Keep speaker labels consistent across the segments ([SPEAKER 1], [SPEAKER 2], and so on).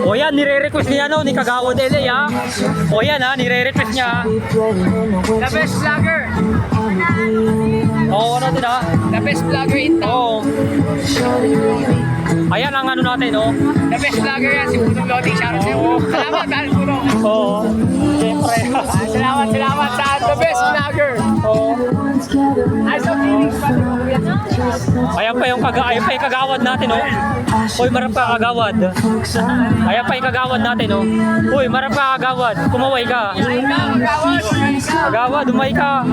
[SPEAKER 1] O yan, nire-request niya ni Kagawad LA ha. O yan ha, nire-request niya.
[SPEAKER 2] The best vlogger.
[SPEAKER 1] Oo, ano din ha.
[SPEAKER 2] The best vlogger in town.
[SPEAKER 1] Oo. Ayan ang ano natin, no?
[SPEAKER 2] The best vlogger yan, si Punong Lodi. Shoutout sa'yo. Salamat, dahil Punong.
[SPEAKER 1] Oo. Siyempre.
[SPEAKER 2] Salamat sa the best vlogger.
[SPEAKER 1] Oo.
[SPEAKER 2] Ay, so feelings pa rin.
[SPEAKER 1] Ayan pa yung kagawad natin, no? Uy, marap ka kagawad. Ayan pa yung kagawad natin, no? Uy, marap ka kagawad. Kumaway ka. Kagawad, umay ka.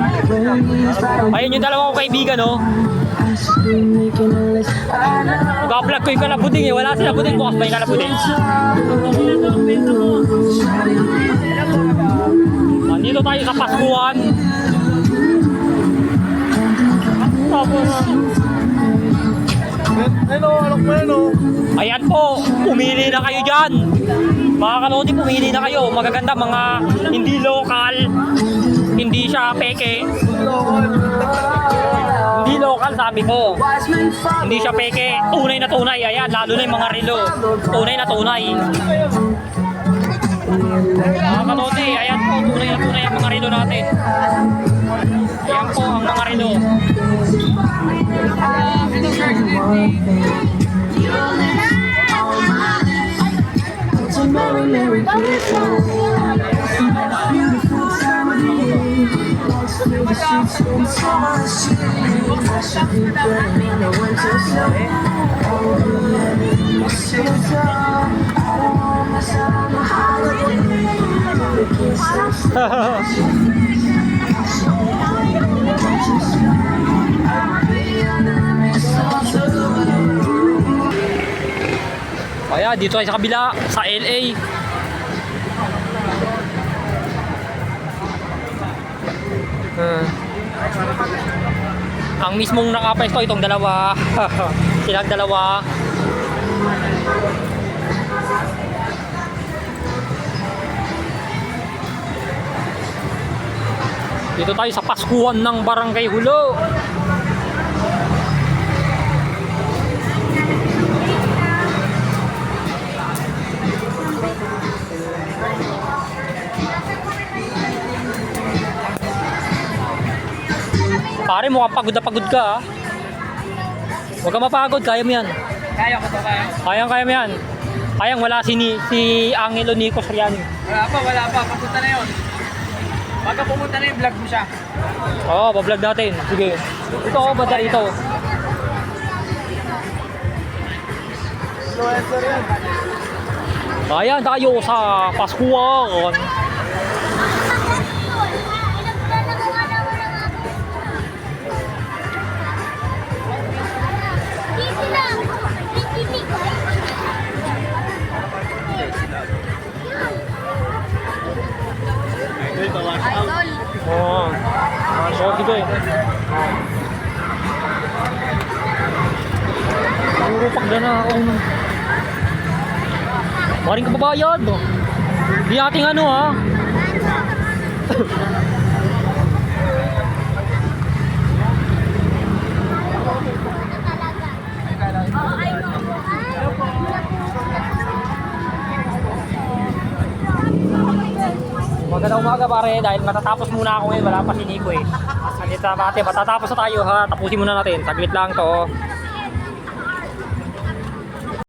[SPEAKER 1] Ayun yung dalawa kong kaibigan, no? Mag-vlog ko yung kalabuding eh. Wala sila buding. Bukas ba yung kalabuding? Nandito tayo sa Paskuhan.
[SPEAKER 3] Hello, alok mo yan o.
[SPEAKER 1] Ayan po, pumili na kayo dyan. Mga kalodi, pumili na kayo. Magaganda, mga hindi local. Hindi siya peke. Hindi local, sabi ko. Hindi siya peke. Tunay na tunay. Ayan, lalo na yung mga relo. Tunay na tunay. Mga kalodi, ayan po, tunay na tunay ang mga relo natin. Ayan po ang mga relo. Kaya dito tayo sa kabila, sa LA. Ang mismong nakapesto itong dalawa. Silang dalawa. Dito tayo sa Paskuhan ng Barangay Hulo. Pare, mukhang pagod na pagod ka ha. Huwag ka mapagod, kaya mo yan.
[SPEAKER 2] Kaya ko to, kaya.
[SPEAKER 1] Kaya mo yan. Kayang wala si Angelo Nico Soriano.
[SPEAKER 2] Wala pa. Papunta na yun. Baka pumunta na yung vlog mo siya.
[SPEAKER 1] Oo, bablog natin. Sige. Ito ako, banda rito. Ayan tayo sa Paskuhan. Oo. So, dito eh. Puro pagda na ako. Maring kababayad. Di ating ano ha. Magandang umaga pare, dahil matatapos muna ako ngayon, wala pa si Nico eh. Andito na natin, matatapos na tayo ha, tapusin muna natin, saglit lang to.